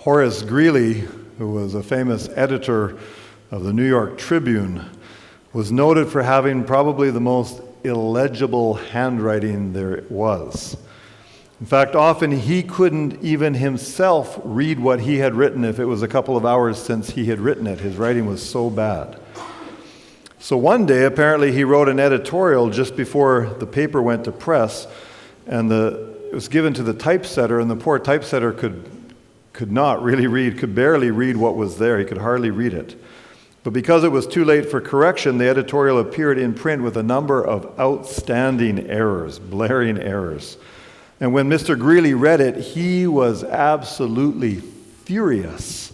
Horace Greeley, who was a famous editor of the New York Tribune, was noted for having probably the most illegible handwriting there was. In fact, often he couldn't even himself read what he had written if it was a couple of hours since he had written it. His writing was so bad. So one day, apparently, he wrote an editorial just before the paper went to press, and it was given to the typesetter, and the poor typesetter could not really read, could barely read what was there. He could hardly read it. But because it was too late for correction, the editorial appeared in print with a number of outstanding errors, blaring errors. And when Mr. Greeley read it, he was absolutely furious.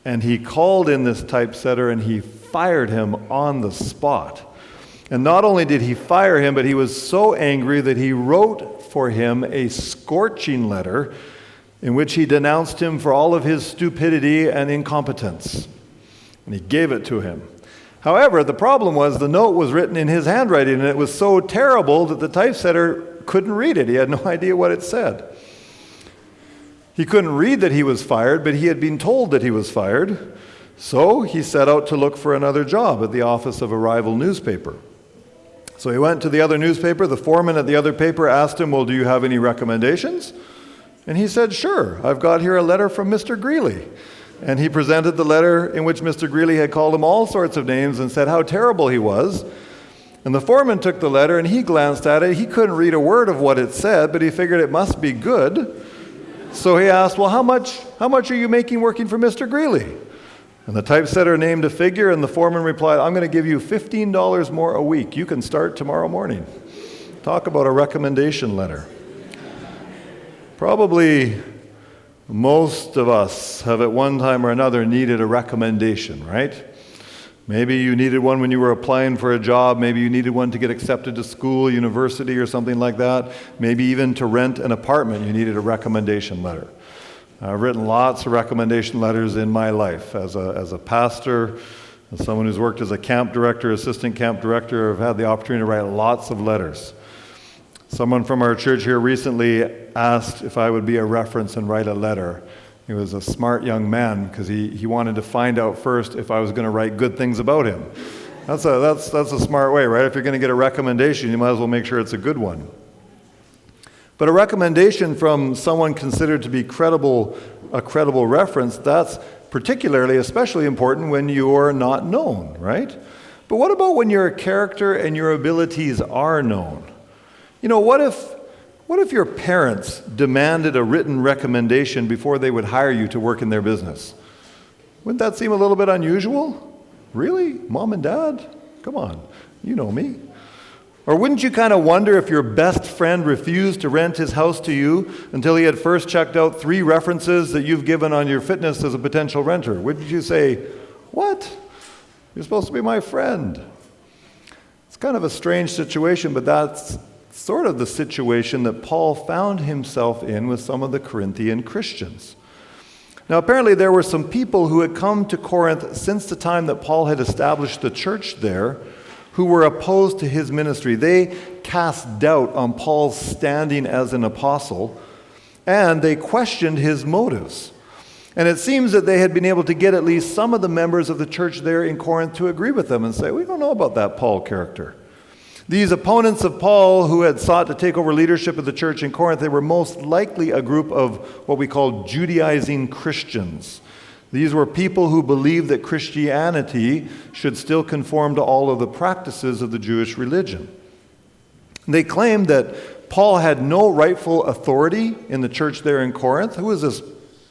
And he called in this typesetter and he fired him on the spot. And not only did he fire him, but he was so angry that he wrote for him a scorching letter in which he denounced him for all of his stupidity and incompetence. And he gave it to him. However, the problem was the note was written in his handwriting, and it was so terrible that the typesetter couldn't read it. He had no idea what it said. He couldn't read that he was fired, but he had been told that he was fired. So he set out to look for another job at the office of a rival newspaper. So he went to the other newspaper. The foreman at the other paper asked him, "Well, do you have any recommendations?" And he said, "Sure, I've got here a letter from Mr. Greeley." And he presented the letter in which Mr. Greeley had called him all sorts of names and said how terrible he was. And the foreman took the letter and he glanced at it. He couldn't read a word of what it said, but he figured it must be good. So he asked, "Well, how much are you making working for Mr. Greeley?" And the typesetter named a figure, and the foreman replied, "I'm going to give you $15 more a week. You can start tomorrow morning." Talk about a recommendation letter. Probably most of us have at one time or another needed a recommendation, right? Maybe you needed one when you were applying for a job. Maybe you needed one to get accepted to school, university, or something like that. Maybe even to rent an apartment, you needed a recommendation letter. I've written lots of recommendation letters in my life as a pastor, as someone who's worked as a camp director, assistant camp director. I've had the opportunity to write lots of letters. Someone from our church here recently asked if I would be a reference and write a letter. He was a smart young man because he wanted to find out first if I was going to write good things about him. That's a smart way, right? If you're going to get a recommendation, you might as well make sure it's a good one. But a recommendation from someone considered to be a credible reference, that's particularly, especially important when you're not known, right? But what about when your character and your abilities are known? You know, what if your parents demanded a written recommendation before they would hire you to work in their business? Wouldn't that seem a little bit unusual? Really? Mom and Dad? Come on, you know me. Or wouldn't you kind of wonder if your best friend refused to rent his house to you until he had first checked out 3 references that you've given on your fitness as a potential renter? Wouldn't you say, "What? You're supposed to be my friend"? It's kind of a strange situation, but that's sort of the situation that Paul found himself in with some of the Corinthian Christians. Now, apparently there were some people who had come to Corinth since the time that Paul had established the church there who were opposed to his ministry. They cast doubt on Paul's standing as an apostle, and they questioned his motives. And it seems that they had been able to get at least some of the members of the church there in Corinth to agree with them and say, "We don't know about that Paul character." These opponents of Paul who had sought to take over leadership of the church in Corinth, they were most likely a group of what we call Judaizing Christians. These were people who believed that Christianity should still conform to all of the practices of the Jewish religion. They claimed that Paul had no rightful authority in the church there in Corinth. Who is this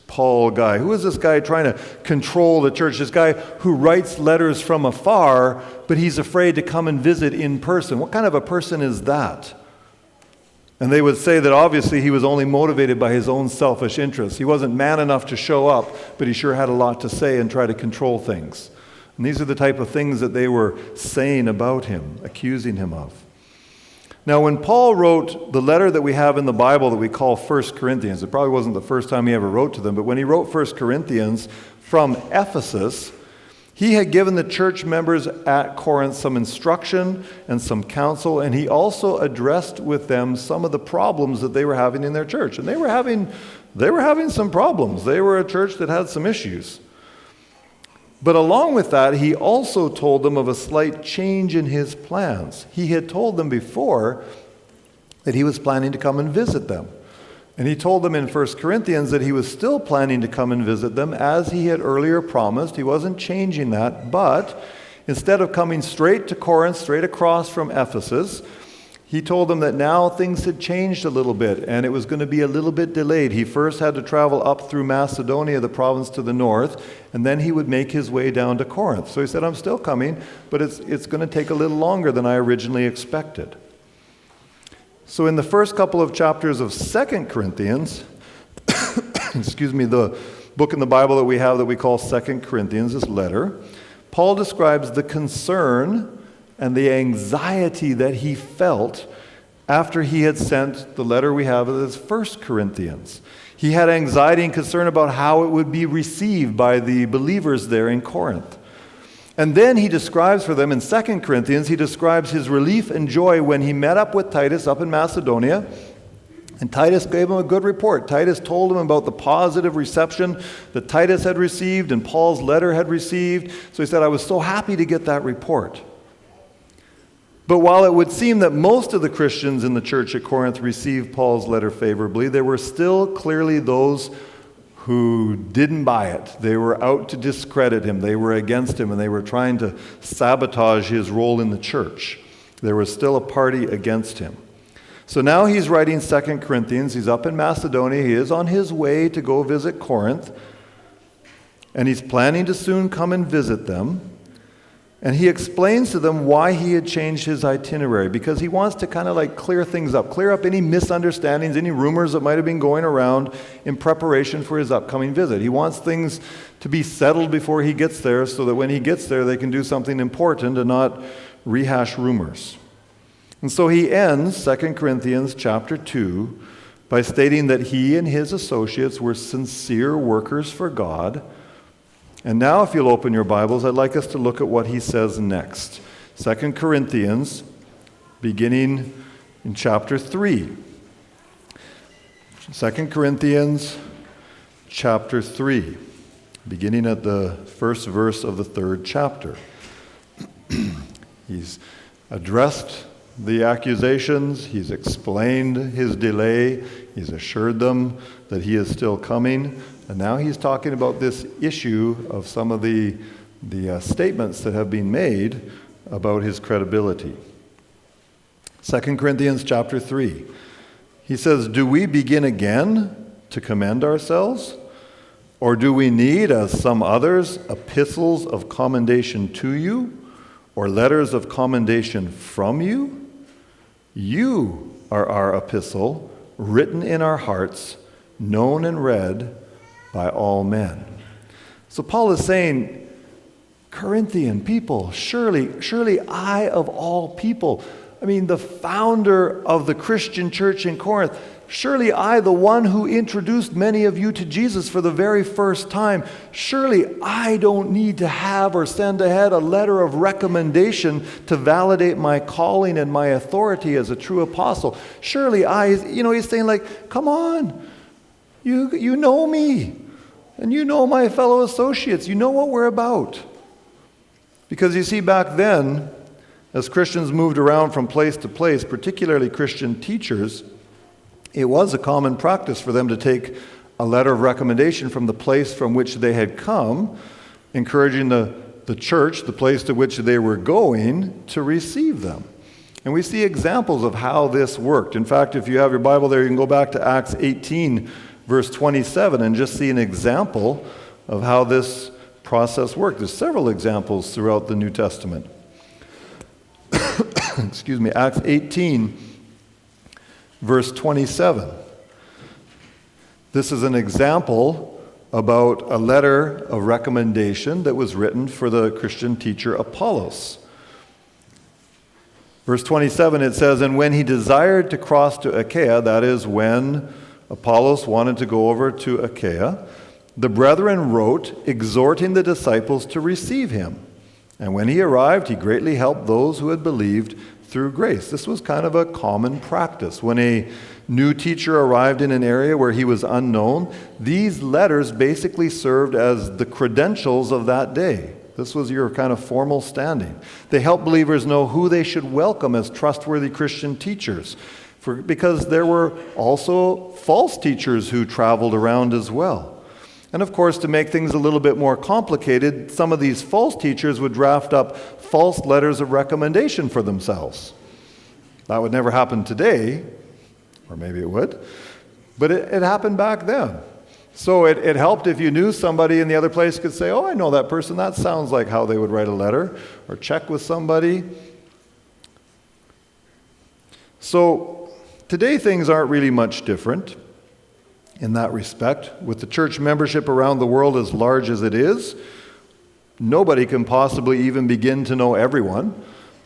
Paul guy? Who is this guy trying to control the church? This guy who writes letters from afar, but he's afraid to come and visit in person. What kind of a person is that? And they would say that obviously he was only motivated by his own selfish interests. He wasn't man enough to show up, but he sure had a lot to say and try to control things. And these are the type of things that they were saying about him, accusing him of. Now, when Paul wrote the letter that we have in the Bible that we call 1 Corinthians, it probably wasn't the first time he ever wrote to them, but when he wrote 1 Corinthians from Ephesus, he had given the church members at Corinth some instruction and some counsel, and he also addressed with them some of the problems that they were having in their church. And they were having they were having some problems. They were a church that had some issues. But along with that, he also told them of a slight change in his plans. He had told them before that he was planning to come and visit them. And he told them in 1 Corinthians that he was still planning to come and visit them as he had earlier promised. He wasn't changing that, but instead of coming straight to Corinth, straight across from Ephesus, he told them that now things had changed a little bit and it was going to be a little bit delayed. He first had to travel up through Macedonia, the province to the north, and then he would make his way down to Corinth. So he said, I'm still coming, but it's going to take a little longer than I originally expected. So in the first couple of chapters of 2 Corinthians, the book in the Bible that we have that we call 2 Corinthians, this letter, Paul describes the concern and the anxiety that he felt after he had sent the letter we have as 1 Corinthians. He had anxiety and concern about how it would be received by the believers there in Corinth. And then he describes for them in 2 Corinthians, he describes his relief and joy when he met up with Titus up in Macedonia. And Titus gave him a good report. Titus told him about the positive reception that Titus had received and Paul's letter had received. So he said, I was so happy to get that report. But while it would seem that most of the Christians in the church at Corinth received Paul's letter favorably, there were still clearly those who didn't buy it. They were out to discredit him. They were against him, and they were trying to sabotage his role in the church. There was still a party against him. So now he's writing 2 Corinthians. He's up in Macedonia. He is on his way to go visit Corinth, and he's planning to soon come and visit them. And he explains to them why he had changed his itinerary, because he wants to kind of like clear things up, clear up any misunderstandings, any rumors that might have been going around in preparation for his upcoming visit. He wants things to be settled before he gets there so that when he gets there they can do something important and not rehash rumors. And so he ends 2 Corinthians chapter 2 by stating that he and his associates were sincere workers for God. And now, if you'll open your Bibles, I'd like us to look at what he says next. 2 Corinthians, beginning in chapter 3. 2 Corinthians, chapter 3, beginning at the first verse of the 3rd chapter. He's addressed the accusations, he's explained his delay, he's assured them that he is still coming. And now he's talking about this issue of some of the statements that have been made about his credibility. 2 Corinthians chapter 3. He says, do we begin again to commend ourselves? Or do we need, as some others, epistles of commendation to you? Or letters of commendation from you? You are our epistle, written in our hearts, known and read by all men. So Paul is saying, Corinthian people, surely I of all people, I mean the founder of the Christian church in Corinth, surely I, the one who introduced many of you to Jesus for the very first time, surely I don't need to have or send ahead a letter of recommendation to validate my calling and my authority as a true apostle. Surely he's saying like, come on, you know me, and you know my fellow associates. You know what we're about. Because you see, back then, as Christians moved around from place to place, particularly Christian teachers, it was a common practice for them to take a letter of recommendation from the place from which they had come, encouraging the church, the place to which they were going, to receive them. And we see examples of how this worked. In fact, if you have your Bible there, you can go back to Acts 18, verse 27, and just see an example of how this process worked. There's several examples throughout the New Testament. Acts 18, verse 27. This is an example about a letter of recommendation that was written for the Christian teacher Apollos. Verse 27, it says, and when he desired to cross to Achaia, that is when Apollos wanted to go over to Achaia, the brethren wrote, exhorting the disciples to receive him. And when he arrived, he greatly helped those who had believed through grace. This was kind of a common practice. When a new teacher arrived in an area where he was unknown, these letters basically served as the credentials of that day. This was your kind of formal standing. They helped believers know who they should welcome as trustworthy Christian teachers, because there were also false teachers who traveled around as well. And of course, to make things a little bit more complicated, some of these false teachers would draft up false letters of recommendation for themselves. That would never happen today, or maybe it would, but it happened back then. So it helped if you knew somebody in the other place could say, oh, I know that person, that sounds like how they would write a letter, or check with somebody. So today things aren't really much different in that respect. With the church membership around the world as large as it is, nobody can possibly even begin to know everyone.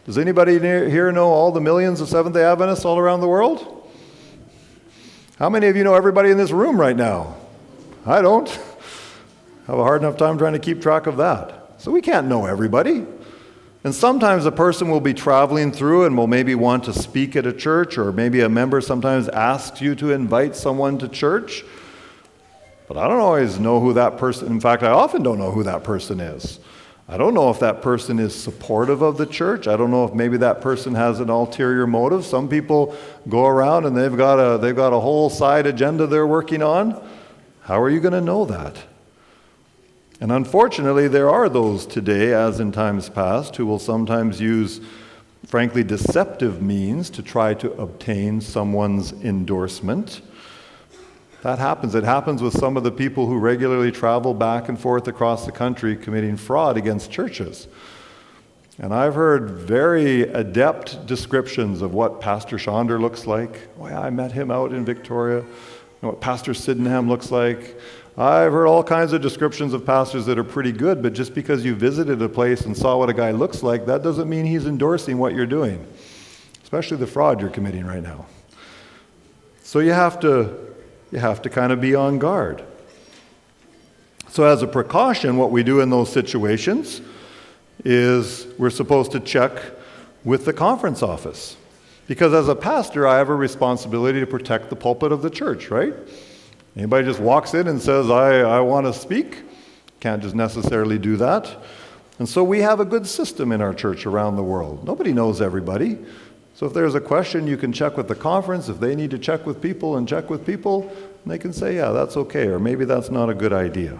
Does anybody here know all the millions of Seventh-day Adventists all around the world? How many of you know everybody in this room right now? I don't. Have a hard enough time trying to keep track of that. So we can't know everybody. And sometimes a person will be traveling through and will maybe want to speak at a church, or maybe a member sometimes asks you to invite someone to church. But I don't always know who that person, in fact, I often don't know who that person is. I don't know if that person is supportive of the church. I don't know if maybe that person has an ulterior motive. Some people go around and they've got a whole side agenda they're working on. How are you going to know that? And unfortunately, there are those today, as in times past, who will sometimes use, frankly, deceptive means to try to obtain someone's endorsement. That happens. It happens with some of the people who regularly travel back and forth across the country committing fraud against churches. And I've heard very adept descriptions of what Pastor Schonder looks like. Oh yeah, I met him out in Victoria. What Pastor Sydenham looks like. I've heard all kinds of descriptions of pastors that are pretty good, but just because you visited a place and saw what a guy looks like, that doesn't mean he's endorsing what you're doing, especially the fraud you're committing right now. So you have to kind of be on guard. So as a precaution, what we do in those situations is we're supposed to check with the conference office. Because as a pastor, I have a responsibility to protect the pulpit of the church, right? Anybody just walks in and says, I want to speak? Can't just necessarily do that. And so we have a good system in our church around the world. Nobody knows everybody. So if there's a question, you can check with the conference. If they need to check with people, and they can say, yeah, that's okay, or maybe that's not a good idea.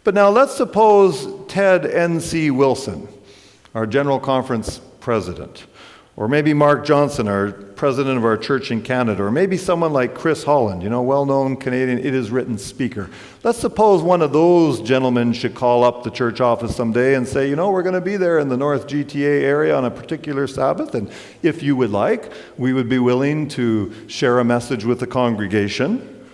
But now let's suppose Ted N.C. Wilson, our General Conference president, or maybe Mark Johnson, our president of our church in Canada, or maybe someone like Chris Holland, well-known Canadian It Is Written speaker. Let's suppose one of those gentlemen should call up the church office someday and say, we're going to be there in the North GTA area on a particular Sabbath, and if you would like, we would be willing to share a message with the congregation.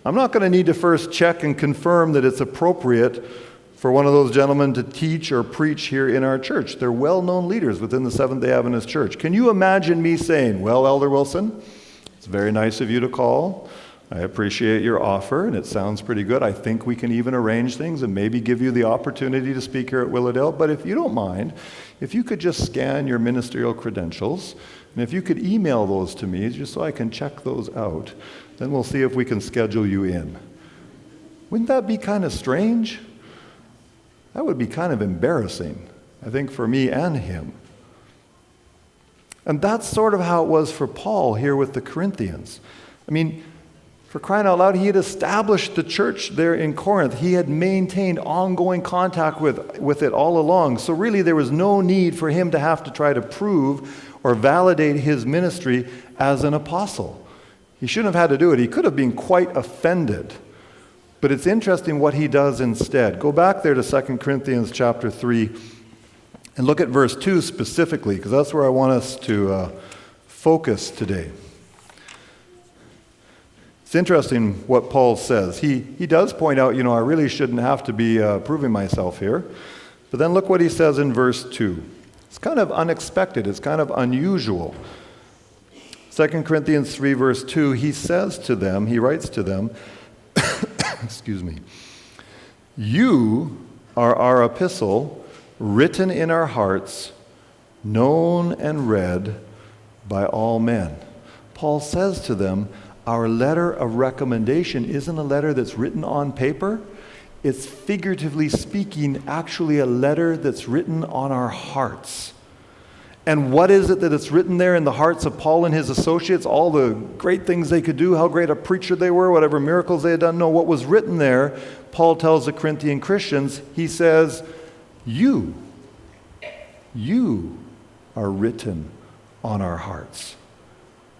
I'm not going to need to first check and confirm that it's appropriate for one of those gentlemen to teach or preach here in our church. They're well-known leaders within the Seventh-day Adventist Church. Can you imagine me saying, well, Elder Wilson, it's very nice of you to call. I appreciate your offer, and it sounds pretty good. I think we can even arrange things and maybe give you the opportunity to speak here at Willowdale. But if you don't mind, if you could just scan your ministerial credentials, and if you could email those to me just so I can check those out, then we'll see if we can schedule you in. Wouldn't that be kind of strange? That would be kind of embarrassing, I think, for me and him. And that's sort of how it was for Paul here with the Corinthians. I mean, for crying out loud, he had established the church there in Corinth. He had maintained ongoing contact with it all along. So really, there was no need for him to have to try to prove or validate his ministry as an apostle. He shouldn't have had to do it. He could have been quite offended. But it's interesting what he does instead. Go back there to 2 Corinthians chapter 3 and look at verse 2 specifically, because that's where I want us to focus today. It's interesting what Paul says. He does point out, I really shouldn't have to be proving myself here. But then look what he says in verse 2. It's kind of unexpected. It's kind of unusual. 2 Corinthians 3 verse 2, he writes to them, excuse me, you are our epistle, written in our hearts, known and read by all men. Paul says to them, our letter of recommendation isn't a letter that's written on paper. It's figuratively speaking, actually a letter that's written on our hearts. And what is it that it's written there in the hearts of Paul and his associates? All the great things they could do, how great a preacher they were, whatever miracles they had done. No, what was written there, Paul tells the Corinthian Christians, he says, you are written on our hearts.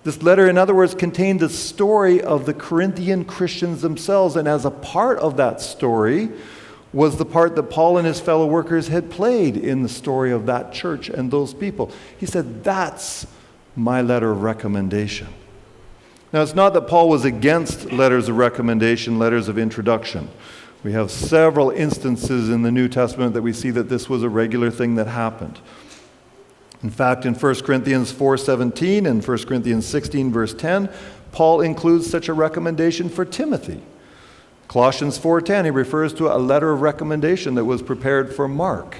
This letter, in other words, contained the story of the Corinthian Christians themselves, and as a part of that story was the part that Paul and his fellow workers had played in the story of that church and those people. He said, that's my letter of recommendation. Now, it's not that Paul was against letters of recommendation, letters of introduction. We have several instances in the New Testament that we see that this was a regular thing that happened. In fact, in 1 Corinthians 4:17 and 1 Corinthians 16, verse 10, Paul includes such a recommendation for Timothy. Colossians 4:10, he refers to a letter of recommendation that was prepared for Mark.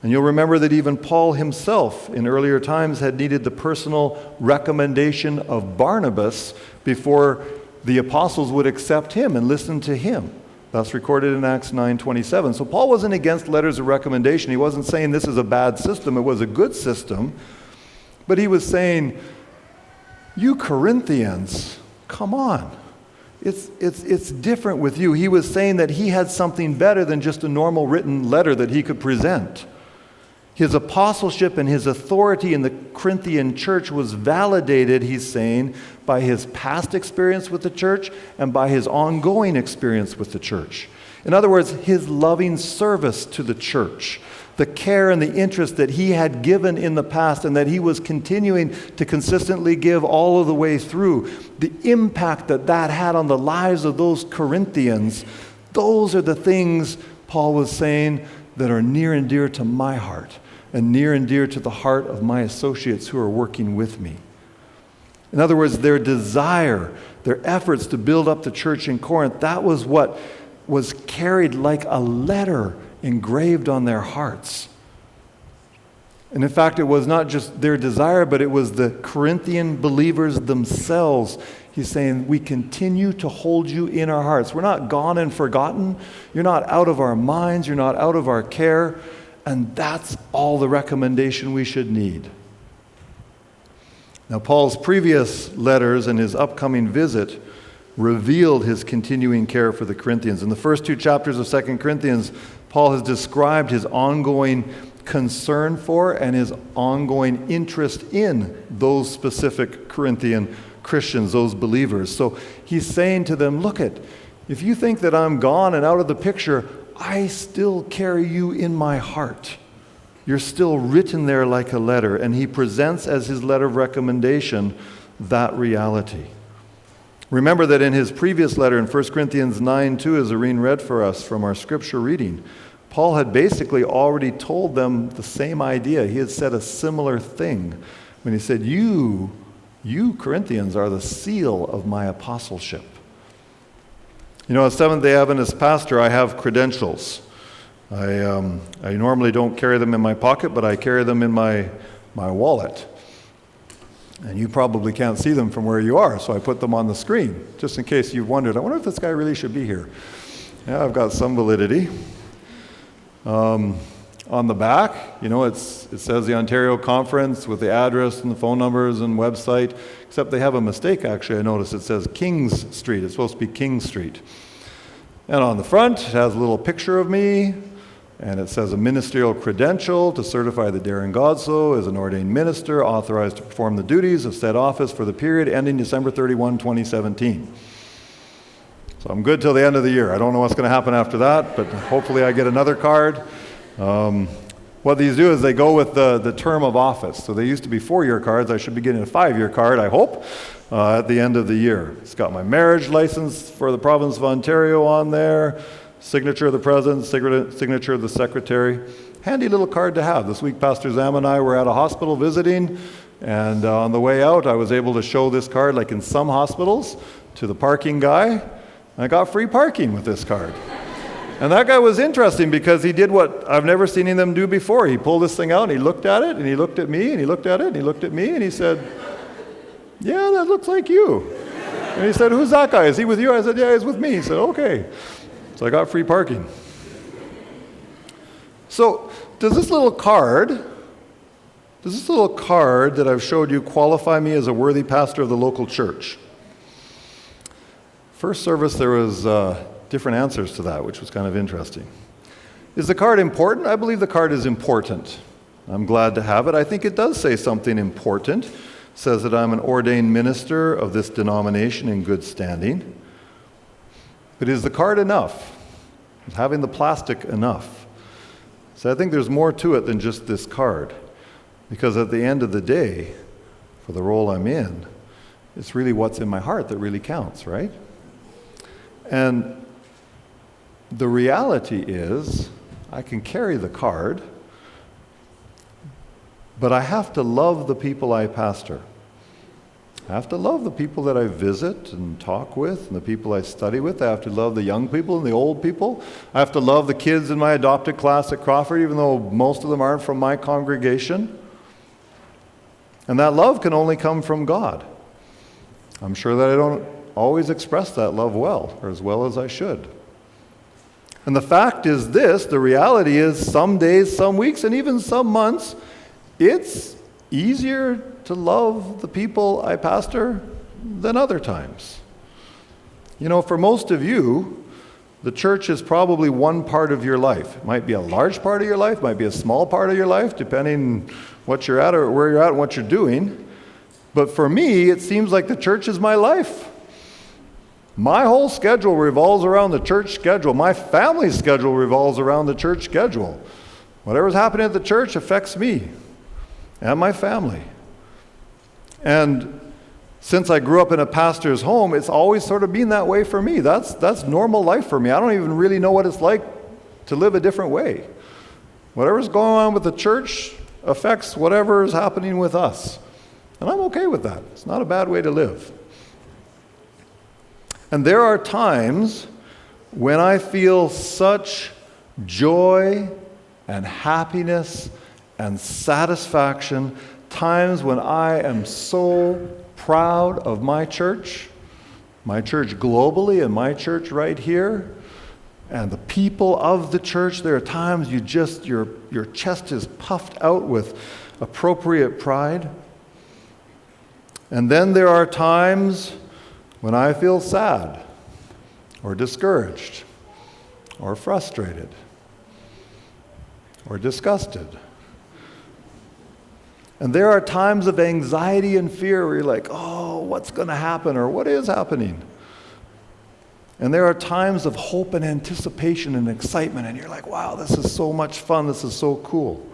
And you'll remember that even Paul himself in earlier times had needed the personal recommendation of Barnabas before the apostles would accept him and listen to him. That's recorded in Acts 9:27. So Paul wasn't against letters of recommendation. He wasn't saying this is a bad system. It was a good system. But he was saying, you Corinthians, come on. It's different with you. He was saying that he had something better than just a normal written letter that he could present. His apostleship and his authority in the Corinthian church was validated, he's saying, by his past experience with the church and by his ongoing experience with the church. In other words, his loving service to the church, the care and the interest that he had given in the past and that he was continuing to consistently give all of the way through, the impact that that had on the lives of those Corinthians, those are the things, Paul was saying, that are near and dear to my heart and near and dear to the heart of my associates who are working with me. In other words, their desire, their efforts to build up the church in Corinth, that was what was carried like a letter engraved on their hearts. And in fact, it was not just their desire, but it was the Corinthian believers themselves. He's saying, we continue to hold you in our hearts. We're not gone and forgotten. You're not out of our minds. You're not out of our care. And that's all the recommendation we should need. Now, Paul's previous letters and his upcoming visit revealed his continuing care for the Corinthians. In the first two chapters of 2 Corinthians, Paul has described his ongoing concern for and his ongoing interest in those specific Corinthian Christians, those believers. So he's saying to them, look if you think that I'm gone and out of the picture, I still carry you in my heart. You're still written there like a letter. And he presents as his letter of recommendation that reality. Remember that in his previous letter in 1 Corinthians 9:2, as Irene read for us from our scripture reading, Paul had basically already told them the same idea. He had said a similar thing when he said, you Corinthians are the seal of my apostleship. You know, as Seventh-day Adventist pastor, I have credentials. I normally don't carry them in my pocket, but I carry them in my wallet. And you probably can't see them from where you are, so I put them on the screen, just in case you've wondered, I wonder if this guy really should be here. Yeah, I've got some validity. On the back, you know, it says the Ontario Conference with the address and the phone numbers and website, except they have a mistake, actually. I noticed it says Kings Street. It's supposed to be King Street. And on the front, it has a little picture of me, and it says a ministerial credential to certify that Darren Godsoe is an ordained minister authorized to perform the duties of said office for the period ending December 31, 2017. So I'm good till the end of the year. I don't know what's going to happen after that, but hopefully I get another card. What these do is they go with the term of office. So they used to be 4-year cards. I should be getting a 5-year card, I hope, at the end of the year. It's got my marriage license for the province of Ontario on there, signature of the president, signature of the secretary. Handy little card to have. This week, Pastor Zam and I were at a hospital visiting, and on the way out, I was able to show this card, like in some hospitals, to the parking guy. I got free parking with this card. And that guy was interesting because he did what I've never seen any of them do before. He pulled this thing out and he looked at it and he looked at me and he looked at it and he looked at me and he said, "Yeah, that looks like you." And he said, "Who's that guy? Is he with you?" I said, "Yeah, he's with me." He said, "Okay." So I got free parking. So does this little card that I've showed you qualify me as a worthy pastor of the local church? First service, there was different answers to that, which was kind of interesting. Is the card important? I believe the card is important. I'm glad to have it. I think it does say something important. It says that I'm an ordained minister of this denomination in good standing. But is the card enough? Is having the plastic enough? So I think there's more to it than just this card. Because at the end of the day, for the role I'm in, it's really what's in my heart that really counts, right? And the reality is, I can carry the card, but I have to love the people I pastor. I have to love the people that I visit and talk with and the people I study with. I have to love the young people and the old people. I have to love the kids in my adopted class at Crawford, even though most of them aren't from my congregation. And that love can only come from God. I'm sure that I don't always express that love well, or as well as I should. And the fact is this, the reality is some days, some weeks, and even some months, it's easier to love the people I pastor than other times. You know, for most of you, the church is probably one part of your life. It might be a large part of your life, might be a small part of your life, depending what you're at or where you're at and what you're doing. But for me, it seems like the church is my life. My whole schedule revolves around the church schedule. My family's schedule revolves around the church schedule. Whatever's happening at the church affects me and my family. And since I grew up in a pastor's home, it's always sort of been that way for me. That's normal life for me. I don't even really know what it's like to live a different way. Whatever's going on with the church affects whatever is happening with us. And I'm okay with that. It's not a bad way to live. And there are times when I feel such joy and happiness and satisfaction, times when I am so proud of my church globally and my church right here, and the people of the church. There are times your chest is puffed out with appropriate pride. And then there are times when I feel sad or discouraged or frustrated or disgusted. And there are times of anxiety and fear where you're like, oh, what's going to happen or what is happening? And there are times of hope and anticipation and excitement, and you're like, wow, this is so much fun, this is so cool.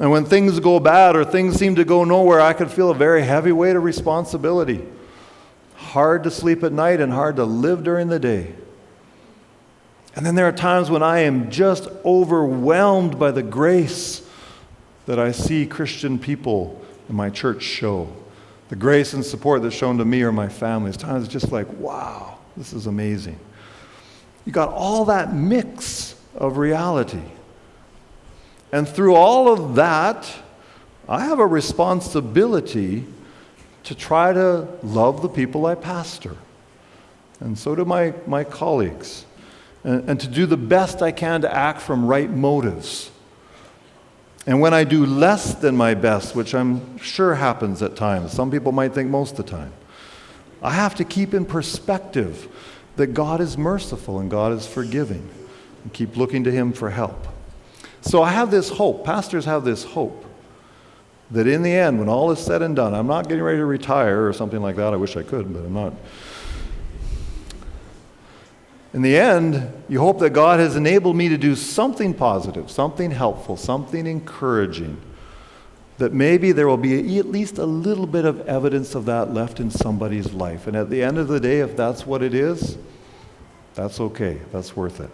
And when things go bad or things seem to go nowhere, I can feel a very heavy weight of responsibility. Hard to sleep at night and hard to live during the day. And then there are times when I am just overwhelmed by the grace that I see Christian people in my church show. The grace and support that's shown to me or my family. It's times just like, wow, this is amazing. You got all that mix of reality. And through all of that, I have a responsibility to try to love the people I pastor. And so do my colleagues. And to do the best I can to act from right motives. And when I do less than my best, which I'm sure happens at times, some people might think most of the time, I have to keep in perspective that God is merciful and God is forgiving, and keep looking to Him for help. So I have this hope, pastors have this hope, that in the end, when all is said and done, I'm not getting ready to retire or something like that. I wish I could, but I'm not. In the end, you hope that God has enabled me to do something positive, something helpful, something encouraging, that maybe there will be at least a little bit of evidence of that left in somebody's life. And at the end of the day, if that's what it is, that's okay. That's worth it.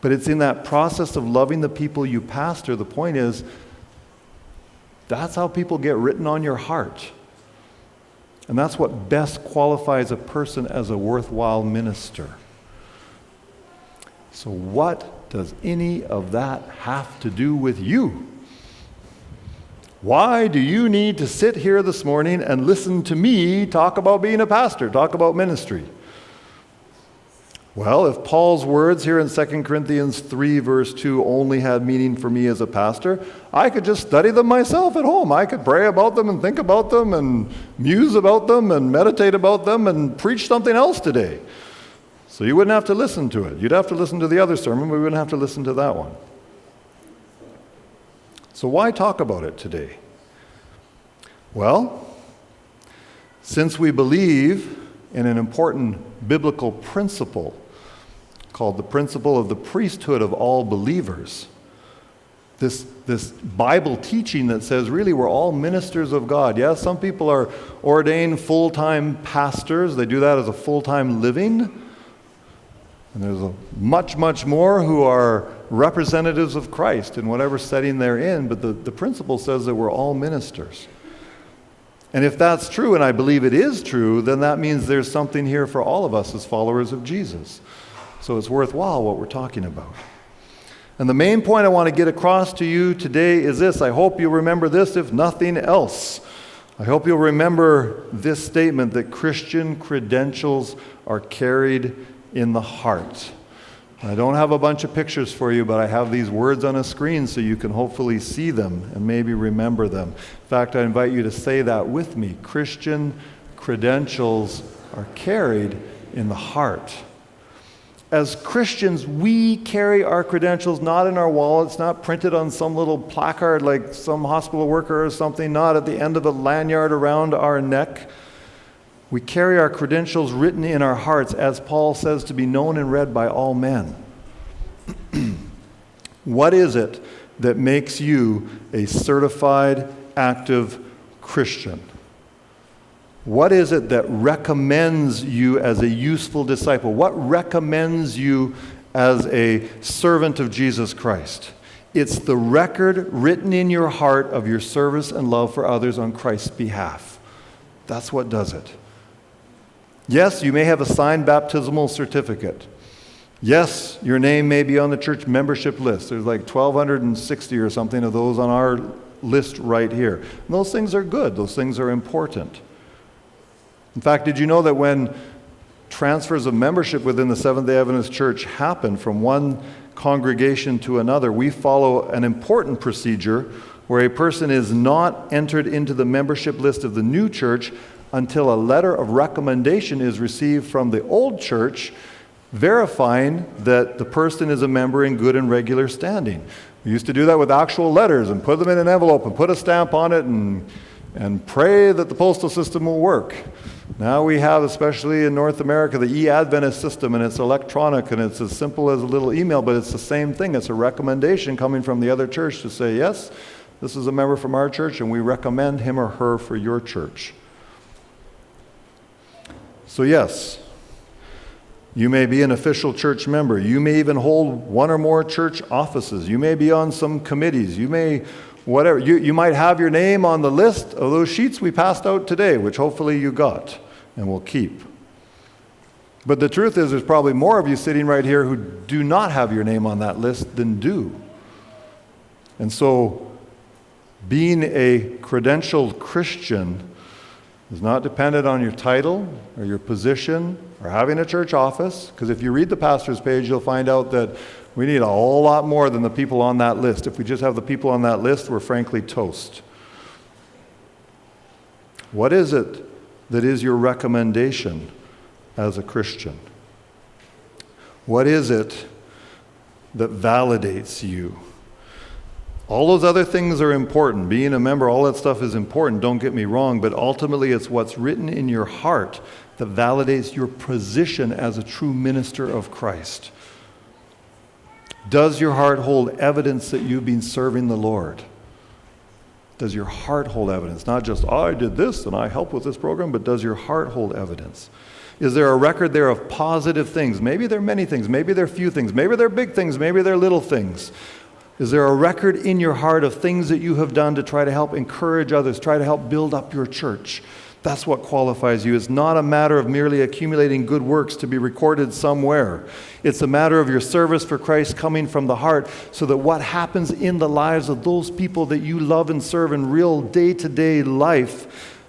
But it's in that process of loving the people you pastor, the point is, that's how people get written on your heart. And that's what best qualifies a person as a worthwhile minister. So what does any of that have to do with you? Why do you need to sit here this morning and listen to me talk about being a pastor, talk about ministry? Well, if Paul's words here in 2 Corinthians 3 verse 2 only had meaning for me as a pastor, I could just study them myself at home. I could pray about them and think about them and muse about them and meditate about them and preach something else today. So you wouldn't have to listen to it. You'd have to listen to the other sermon, but we wouldn't have to listen to that one. So why talk about it today? Well, since we believe in an important biblical principle called the principle of the priesthood of all believers, this Bible teaching that says really we're all ministers of God. Yes, some people are ordained full-time pastors. They do that as a full-time living. And there's much more who are representatives of Christ in whatever setting they're in, but the principle says that we're all ministers. And if that's true, and I believe it is true, then that means there's something here for all of us as followers of Jesus. So it's worthwhile what we're talking about. And the main point I want to get across to you today is this. I hope you'll remember this, if nothing else. I hope you'll remember this statement that Christian credentials are carried in the heart. I don't have a bunch of pictures for you, but I have these words on a screen so you can hopefully see them and maybe remember them. In fact, I invite you to say that with me. Christian credentials are carried in the heart. As Christians, we carry our credentials not in our wallets, not printed on some little placard like some hospital worker or something, not at the end of a lanyard around our neck. We carry our credentials written in our hearts, as Paul says, to be known and read by all men. What is it that makes you a certified, active Christian? What is it that recommends you as a useful disciple? What recommends you as a servant of Jesus Christ? It's the record written in your heart of your service and love for others on Christ's behalf. That's what does it. Yes, you may have a signed baptismal certificate. Yes, your name may be on the church membership list. There's like 1,260 or something of those on our list right here. And those things are good. Those things are important. In fact, did you know that when transfers of membership within the Seventh-day Adventist Church happen from one congregation to another, we follow an important procedure where a person is not entered into the membership list of the new church until a letter of recommendation is received from the old church verifying that the person is a member in good and regular standing. We used to do that with actual letters and put them in an envelope and put a stamp on it and pray that the postal system will work. Now we have, especially in North America, the e-Adventist system, and it's electronic and it's as simple as a little email, but it's the same thing. It's a recommendation coming from the other church to say, yes, this is a member from our church and we recommend him or her for your church. So yes, you may be an official church member. You may even hold one or more church offices. You may be on some committees. You may, whatever. You might have your name on the list of those sheets we passed out today, which hopefully you got and will keep. But the truth is there's probably more of you sitting right here who do not have your name on that list than do. And so being a credentialed Christian is not dependent on your title or your position or having a church office, because if you read the pastor's page, you'll find out that we need a whole lot more than the people on that list. If we just have the people on that list, we're frankly toast. What is it that is your recommendation as a Christian? What is it that validates you? All those other things are important. Being a member, all that stuff is important, don't get me wrong, but ultimately it's what's written in your heart that validates your position as a true minister of Christ. Does your heart hold evidence that you've been serving the Lord? Does your heart hold evidence? Not just, I did this and I helped with this program, but does your heart hold evidence? Is there a record there of positive things? Maybe there are many things, maybe there are few things, maybe they're big things, maybe they're little things. Is there a record in your heart of things that you have done to try to help encourage others, try to help build up your church? That's what qualifies you. It's not a matter of merely accumulating good works to be recorded somewhere. It's a matter of your service for Christ coming from the heart, so that what happens in the lives of those people that you love and serve in real day-to-day life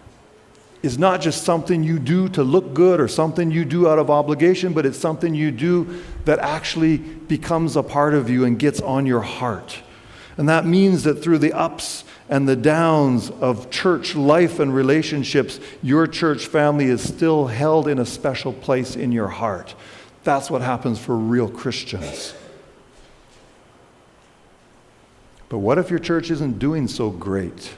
is not just something you do to look good or something you do out of obligation, but it's something you do that actually becomes a part of you and gets on your heart. And that means that through the ups and the downs of church life and relationships, your church family is still held in a special place in your heart. That's what happens for real Christians. But what if your church isn't doing so great?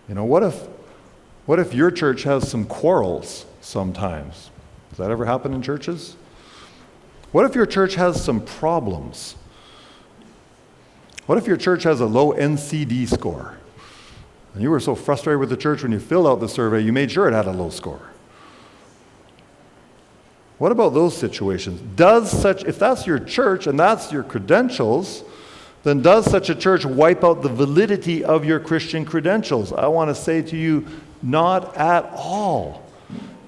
What if your church has some quarrels sometimes? Does that ever happen in churches? What if your church has some problems? What if your church has a low NCD score? And you were so frustrated with the church when you filled out the survey, you made sure it had a low score. What about those situations? If that's your church and that's your credentials, then does such a church wipe out the validity of your Christian credentials? I want to say to you, not at all.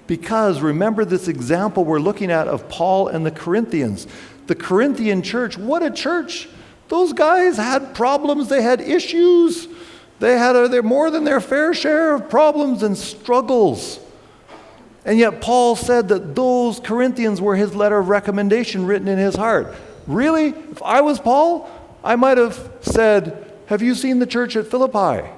Because remember this example we're looking at of Paul and the Corinthians. The Corinthian church, what a church! Those guys had problems, they had issues. They had more than their fair share of problems and struggles. And yet Paul said that those Corinthians were his letter of recommendation written in his heart. Really? If I was Paul, I might have said, have you seen the church at Philippi?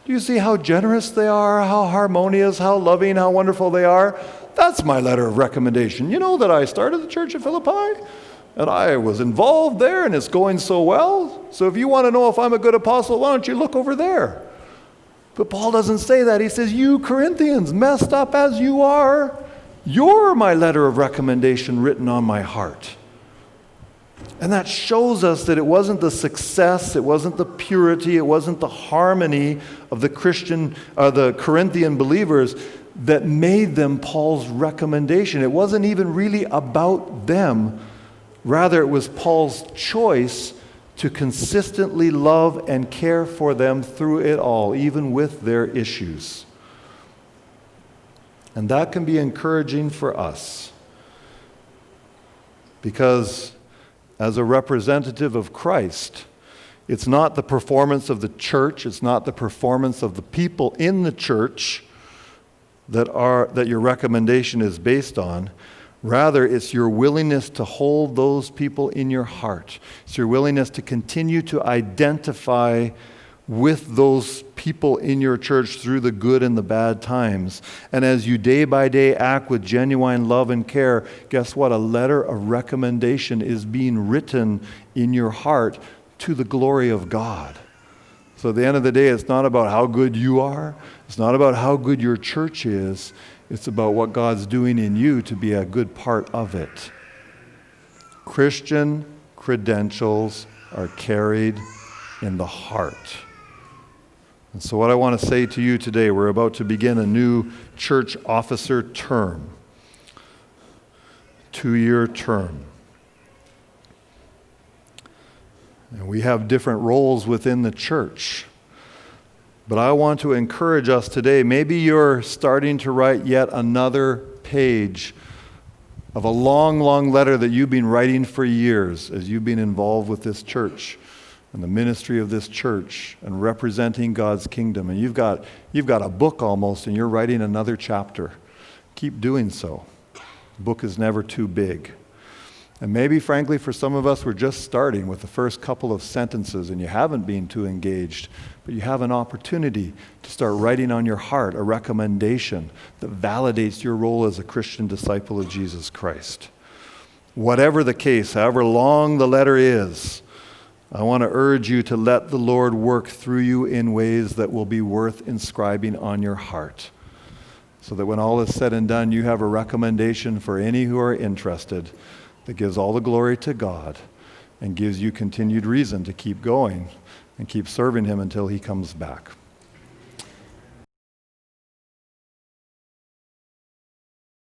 Do you see how generous they are, how harmonious, how loving, how wonderful they are? That's my letter of recommendation. You know that I started the church at Philippi? And I was involved there, and it's going so well. So if you want to know if I'm a good apostle, why don't you look over there? But Paul doesn't say that. He says, you Corinthians, messed up as you are, you're my letter of recommendation written on my heart. And that shows us that it wasn't the success, it wasn't the purity, it wasn't the harmony of the Corinthian believers that made them Paul's recommendation. It wasn't even really about them. Rather, it was Paul's choice to consistently love and care for them through it all, even with their issues. And that can be encouraging for us, because as a representative of Christ, it's not the performance of the church, it's not the performance of the people in the church that your recommendation is based on. Rather, it's your willingness to hold those people in your heart. It's your willingness to continue to identify with those people in your church through the good and the bad times. And as you day by day act with genuine love and care, guess what? A letter of recommendation is being written in your heart to the glory of God. So at the end of the day, it's not about how good you are. It's not about how good your church is. It's about what God's doing in you to be a good part of it. Christian credentials are carried in the heart. And so what I want to say to you today, we're about to begin a new church officer term. 2-year term. And we have different roles within the church. But I want to encourage us today. Maybe you're starting to write yet another page of a long, long letter that you've been writing for years as you've been involved with this church and the ministry of this church and representing God's kingdom. And you've got a book almost, and you're writing another chapter. Keep doing so. The book is never too big. And maybe, frankly, for some of us, we're just starting with the first couple of sentences and you haven't been too engaged, but you have an opportunity to start writing on your heart a recommendation that validates your role as a Christian disciple of Jesus Christ. Whatever the case, however long the letter is, I want to urge you to let the Lord work through you in ways that will be worth inscribing on your heart, so that when all is said and done, you have a recommendation for any who are interested that gives all the glory to God and gives you continued reason to keep going and keep serving Him until He comes back.